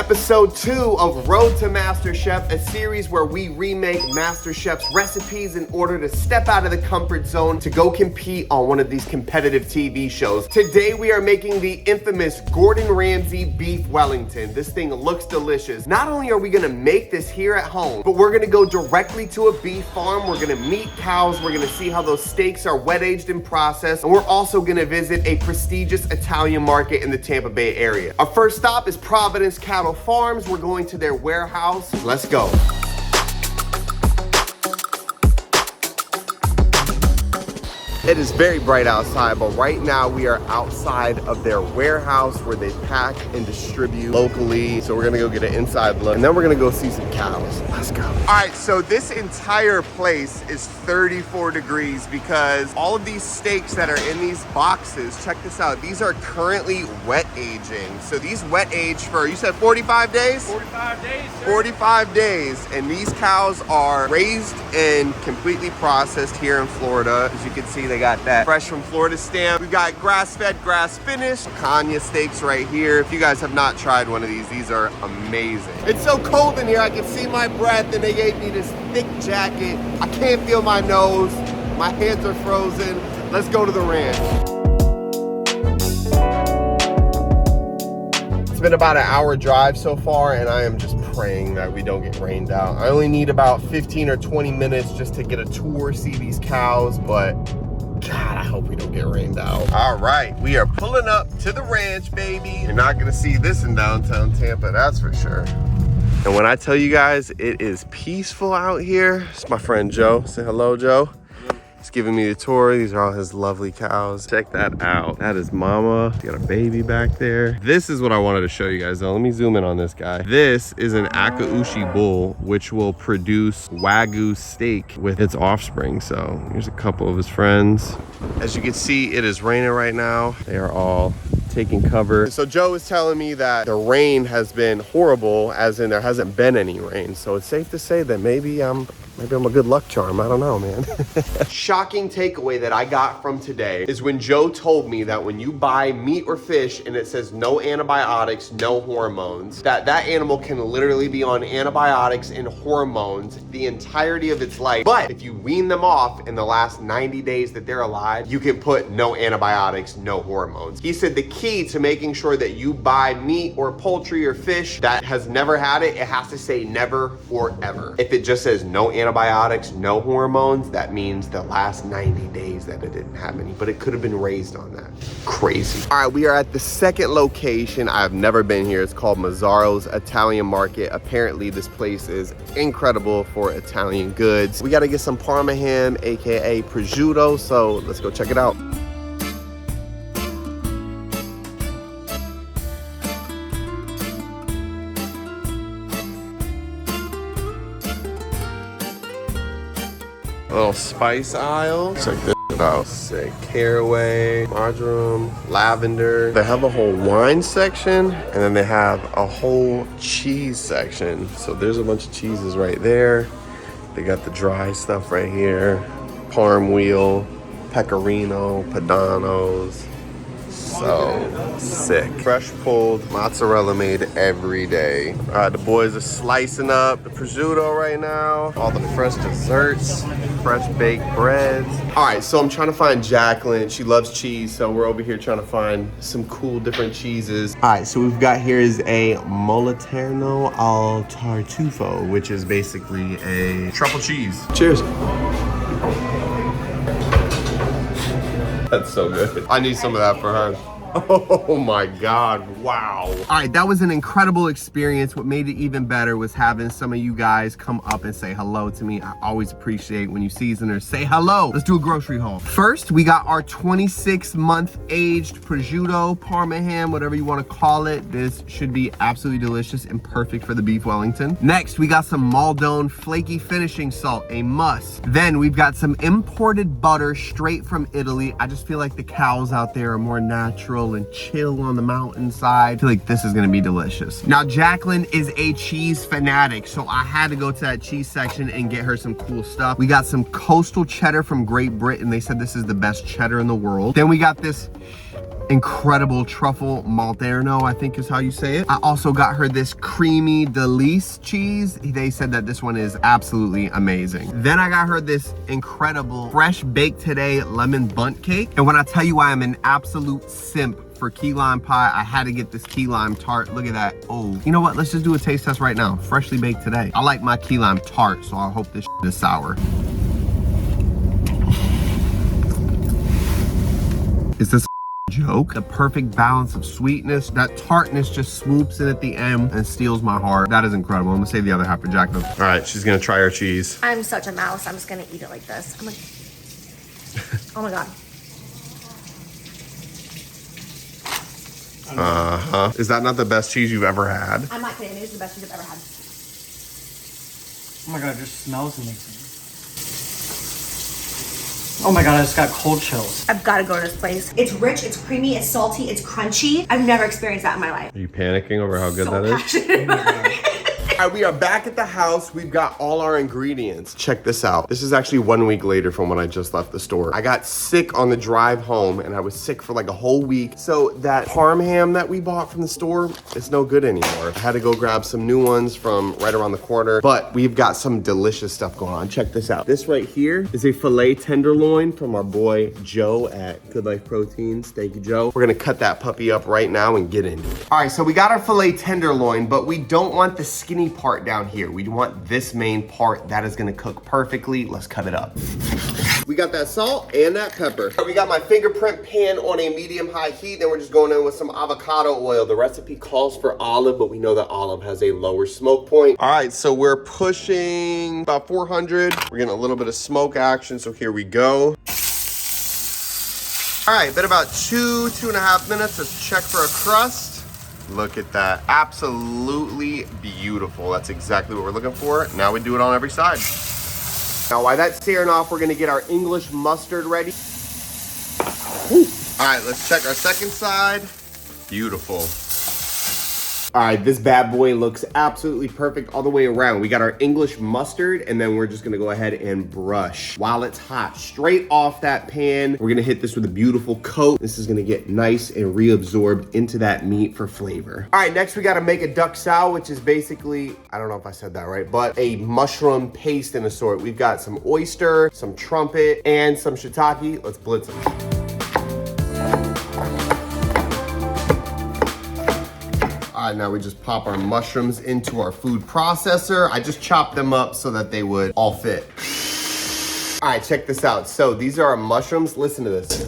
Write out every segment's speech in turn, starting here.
episode 2 of Road to MasterChef, a series where we remake MasterChef's recipes in order to step out of the comfort zone to go compete on one of these competitive TV shows. Today we are making the infamous Gordon Ramsay Beef Wellington. This thing looks delicious. Not only are we gonna make this here at home, but we're gonna go directly to a beef farm. We're gonna meet cows. We're gonna see how those steaks are wet aged and processed. And we're also gonna visit a prestigious Italian market in the Tampa Bay area. Our first stop is Providence Cattle Farms. We're going to their warehouse. Let's go. It is very bright outside, but right now we are outside of their warehouse where they pack and distribute locally. So we're gonna go get an inside look and then we're gonna go see some cows. Let's go. All right, so this entire place is 34 degrees because all of these steaks that are in these boxes, check this out, these are currently wet aging. So these wet age for, you said 45 days? 45 days, sir. 45 days, and these cows are raised and completely processed here in Florida. As you can see, they got that fresh from Florida stamp. We've got grass-fed, grass-finished Kanya steaks right here. If you guys have not tried one of these are amazing. It's so cold in here, I can see my breath, and they gave me this thick jacket. I can't feel my nose. My hands are frozen. Let's go to the ranch. It's been about an hour drive so far, and I am just praying that we don't get rained out. I only need about 15 or 20 minutes just to get a tour, see these cows, but God, I hope we don't get rained out. All right, we are pulling up to the ranch, baby. You're not gonna see this in downtown Tampa, that's for sure. And when I tell you guys, it is peaceful out here. It's my friend Joe. Say hello, Joe. He's giving me the tour. These are all his lovely cows. Check that out. That is Mama. He's got a baby back there. This is what I wanted to show you guys though. Let me zoom in on this guy. This is an Akaushi bull, which will produce Wagyu steak with its offspring. So here's a couple of his friends. As you can see, it is raining right now. They are all taking cover. So Joe is telling me that the rain has been horrible, as in there hasn't been any rain. So it's safe to say that maybe I'm a good luck charm. I don't know, man. Shocking takeaway that I got from today is when Joe told me that when you buy meat or fish and it says no antibiotics, no hormones, that animal can literally be on antibiotics and hormones the entirety of its life. But if you wean them off in the last 90 days that they're alive, you can put no antibiotics, no hormones. He said the key to making sure that you buy meat or poultry or fish that has never had it, it has to say never or ever. If it just says no antibiotics, no hormones, that means the last 90 days that it didn't have any, but it could have been raised on that. Crazy. All right, we are at the second location. I've never been here. It's called Mozarros Italian Market. Apparently this place is incredible for Italian goods. We got to get some Parma ham, AKA prosciutto. So let's go check it out. Little spice aisle. Check this out. Sick. Caraway, marjoram, lavender. They have a whole wine section, and then they have a whole cheese section. So there's a bunch of cheeses right there. They got the dry stuff right here. Parm wheel, pecorino, pedanos. So sick. Fresh pulled mozzarella made every day. All right, the boys are slicing up the prosciutto right now. All the fresh desserts, fresh baked breads. All right, so I'm trying to find Jacqueline. She loves cheese, so we're over here trying to find some cool different cheeses. All right, so we've got here is a Moliterno al Tartufo, which is basically a truffle cheese. Cheers. That's so good. I need some of that for her. Oh my God, wow. All right, that was an incredible experience. What made it even better was having some of you guys come up and say hello to me. I always appreciate when you seasoners say hello. Let's do a grocery haul. First, we got our 26-month aged prosciutto, Parma ham, whatever you want to call it. This should be absolutely delicious and perfect for the Beef Wellington. Next, we got some Maldon flaky finishing salt, a must. Then we've got some imported butter straight from Italy. I just feel like the cows out there are more natural and chill on the mountainside. I feel like this is gonna be delicious. Now, Jacqueline is a cheese fanatic, so I had to go to that cheese section and get her some cool stuff. We got some coastal cheddar from Great Britain. They said this is the best cheddar in the world. Then we got this incredible truffle Malterno, I think is how you say it. I also got her this creamy Delice cheese. They said that this one is absolutely amazing. Then I got her this incredible fresh baked today lemon bundt cake. And when I tell you I am an absolute simp for key lime pie, I had to get this key lime tart. Look at that. Oh, you know what? Let's just do a taste test right now. Freshly baked today. I like my key lime tart, so I hope this is sour. Is this a joke? The perfect balance of sweetness. That tartness just swoops in at the end and steals my heart. That is incredible. I'm gonna save the other half for Jack. All right, she's gonna try her cheese. I'm such a mouse. I'm just gonna eat it like this. I'm like, oh my God. Uh-huh. Is that not the best cheese you've ever had? I'm not kidding. It is the best cheese I've ever had. Oh my God, it just smells amazing. Oh my God, I just got cold chills. I've got to go to this place. It's rich, it's creamy, it's salty, it's crunchy. I've never experienced that in my life. Are you panicking over how good So that is? passionate. All right, we are back at the house. We've got all our ingredients. Check this out. This is actually 1 week later from when I just left the store. I got sick on the drive home and I was sick for like a whole week. So that parm ham that we bought from the store, it's no good anymore. I had to go grab some new ones from right around the corner, but we've got some delicious stuff going on. Check this out. This right here is a filet tenderloin from our boy Joe at Good Life Proteins. Thank you, Joe. We're gonna cut that puppy up right now and get into it. All right, so we got our filet tenderloin, but we don't want the skinny part down here. We want this main part that is gonna cook perfectly. Let's cut it up. We got that salt and that pepper. We got my fingerprint pan on a medium-high heat. Then we're just going in with some avocado oil. The recipe calls for olive, but we know that olive has a lower smoke point. All right, so we're pushing about 400. We're getting a little bit of smoke action, so here we go. All right, been about 2.5 minutes. Let's check for a crust. Look at that, absolutely beautiful. That's exactly what we're looking for. Now we do it on every side. Now while that's searing off, we're gonna get our English mustard ready. Woo. All right, let's check our second side. Beautiful. All right, this bad boy looks absolutely perfect all the way around. We got our English mustard, and then we're just gonna go ahead and brush while it's hot. Straight off that pan, we're gonna hit this with a beautiful coat. This is gonna get nice and reabsorbed into that meat for flavor. All right, next we gotta make a duck sao, which is basically, I don't know if I said that right, but a mushroom paste in a sort. We've got some oyster, some trumpet, and some shiitake. Let's blitz them. All right, now we just pop our mushrooms into our food processor. I just chopped them up so that they would all fit. All right, check this out. So these are our mushrooms. Listen to this.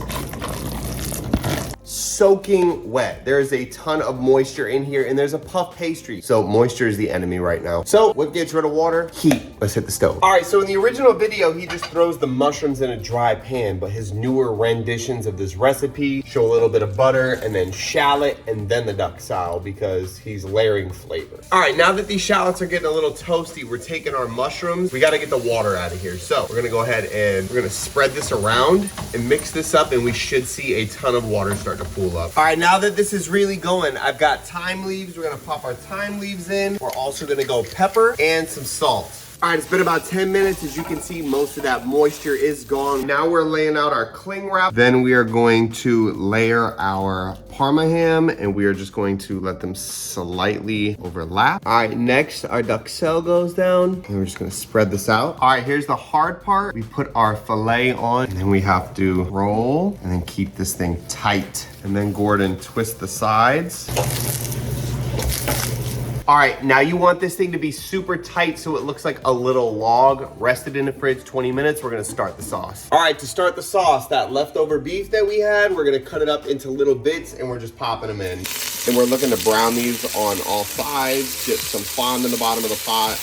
Soaking wet. There's a ton of moisture in here and there's a puff pastry. So moisture is the enemy right now. So what gets rid of water? Heat. Let's hit the stove. All right, so in the original video, he just throws the mushrooms in a dry pan, but his newer renditions of this recipe show a little bit of butter and then shallot and then the duck sao because he's layering flavor. All right, now that these shallots are getting a little toasty, we're taking our mushrooms. We gotta get the water out of here. So we're gonna go ahead and we're gonna spread this around and mix this up and we should see a ton of water start to pool up. All right, now that this is really going, I've got thyme leaves. We're gonna pop our thyme leaves in. We're also gonna go pepper and some salt. All right, it's been about 10 minutes. As you can see, most of that moisture is gone. Now we're laying out our cling wrap. Then we are going to layer our Parma ham and we are just going to let them slightly overlap. All right, next our duxelle goes down and we're just gonna spread this out. All right, here's the hard part. We put our filet on and then we have to roll and then keep this thing tight. And then Gordon twist the sides. All right, now you want this thing to be super tight so it looks like a little log. Rest it in the fridge 20 minutes. We're gonna start the sauce. All right, to start the sauce, that leftover beef that we had, we're gonna cut it up into little bits and we're just popping them in. And we're looking to brown these on all sides, get some fond in the bottom of the pot.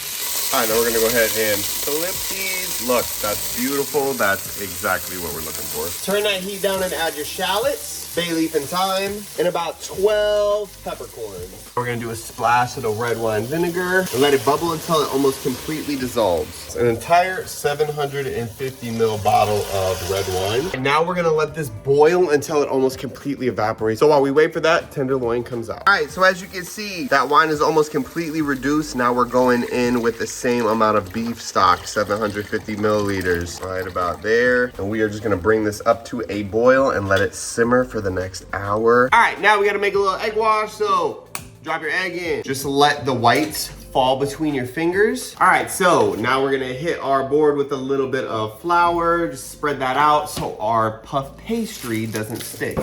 All right, now we're gonna go ahead and flip these. Look, that's beautiful. That's exactly what we're looking for. Turn that heat down and add your shallots, bay leaf and thyme, and about 12 peppercorns. We're gonna do a splash of the red wine vinegar and let it bubble until it almost completely dissolves. An entire 750 ml bottle of red wine. And now we're gonna let this boil until it almost completely evaporates. So while we wait for that, tenderloin comes out. All right, so as you can see, that wine is almost completely reduced. Now we're going in with the same amount of beef stock, 750 milliliters, right about there. And we are just gonna bring this up to a boil and let it simmer for the next hour. All right, now we gotta make a little egg wash, so drop your egg in. Just let the whites fall between your fingers. All right, so now we're gonna hit our board with a little bit of flour. Just spread that out so our puff pastry doesn't stick.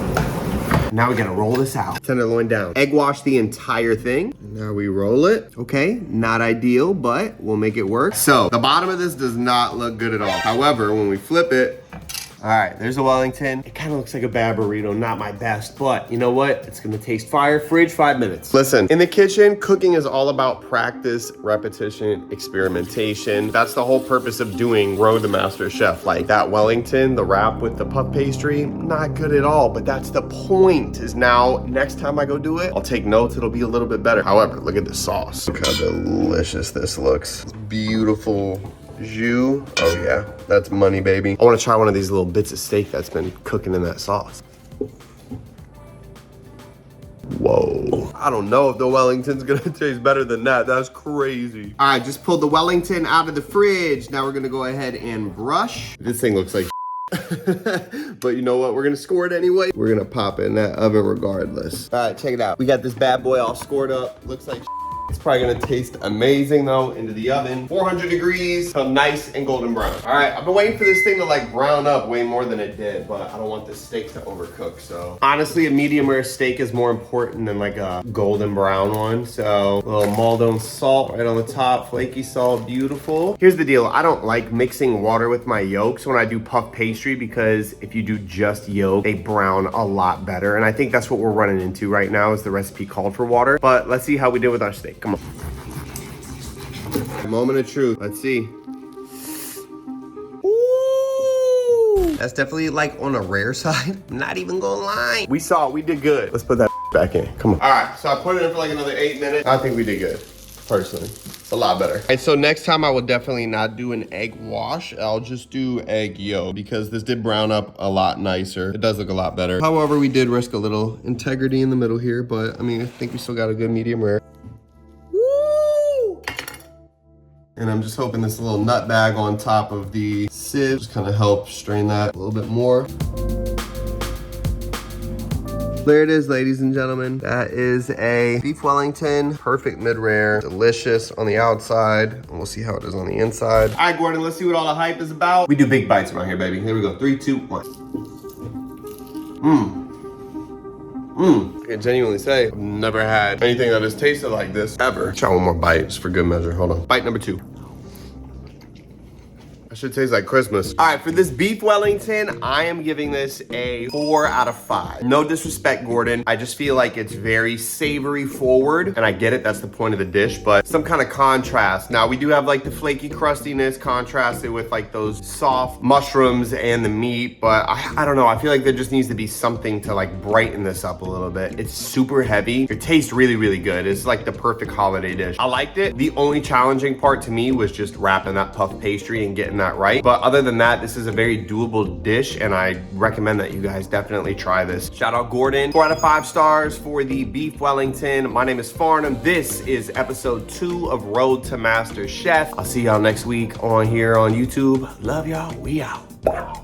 Now we gotta roll this out. Tenderloin down. Egg wash the entire thing. Now we roll it. Okay, not ideal, but we'll make it work. So the bottom of this does not look good at all. However, when we flip it, all right, there's a Wellington. It kind of looks like a bad burrito, not my best, but you know what? It's gonna taste fire. Fridge, 5 minutes. Listen, in the kitchen, cooking is all about practice, repetition, experimentation. That's the whole purpose of doing Road to Master Chef. Like that Wellington, the wrap with the puff pastry, not good at all, but that's the point, is now next time I go do it, I'll take notes, it'll be a little bit better. However, look at the sauce. Look how delicious this looks. Beautiful jus. Oh yeah, that's money, baby. I want to try one of these little bits of steak that's been cooking in that sauce. Whoa. I don't know if the Wellington's gonna taste better than that. That's crazy. All right, just pulled the Wellington out of the fridge. Now we're gonna go ahead and brush. This thing looks like but you know what? We're gonna score it anyway. We're gonna pop it in that oven regardless. All right, check it out. We got this bad boy all scored up. Looks like it's probably gonna taste amazing though. Into the oven, 400 degrees, so nice and golden brown. All right, I've been waiting for this thing to like brown up way more than it did, but I don't want this steak to overcook. So honestly, a medium rare steak is more important than like a golden brown one. So a little Maldon salt right on the top, flaky salt, beautiful. Here's the deal, I don't like mixing water with my yolks when I do puff pastry, because if you do just yolk, they brown a lot better. And I think that's what we're running into right now, is the recipe called for water. But let's see how we did with our steak. Come on. Moment of truth. Let's see. Ooh, that's definitely like on a rare side. I'm not even gonna lie. We saw it, we did good. Let's put that back in. Come on. All right, so I put it in for like another 8 minutes. I think we did good, personally. It's a lot better. All right, so next time I will definitely not do an egg wash. I'll just do egg yolk, because this did brown up a lot nicer. It does look a lot better. However, we did risk a little integrity in the middle here, but I mean, I think we still got a good medium rare. And I'm just hoping this little nut bag on top of the sieve just kind of help strain that a little bit more. There it is, ladies and gentlemen. That is a beef Wellington, perfect mid-rare, delicious on the outside, and we'll see how it is on the inside. All right, Gordon, let's see what all the hype is about. We do big bites around here, baby. Here we go, 3, 2, 1. I can genuinely say, I've never had anything that has tasted like this ever. Try one more bite, just for good measure. Hold on. Bite number 2. That should taste like Christmas. All right, for this beef Wellington, I am giving this a 4 out of 5. No disrespect, Gordon. I just feel like it's very savory forward, and I get it, that's the point of the dish, but some kind of contrast. Now, we do have like the flaky crustiness contrasted with like those soft mushrooms and the meat, but I don't know. I feel like there just needs to be something to like brighten this up a little bit. It's super heavy. It tastes really, really good. It's like the perfect holiday dish. I liked it. The only challenging part to me was just wrapping that puff pastry and getting that right. But other than that, this is a very doable dish, and I recommend that you guys definitely try this. Shout out Gordon. 4 out of 5 stars for the beef Wellington. My name is Farnum. This is episode 2 of Road to Master Chef. I'll see y'all next week on here on YouTube. Love y'all. We out.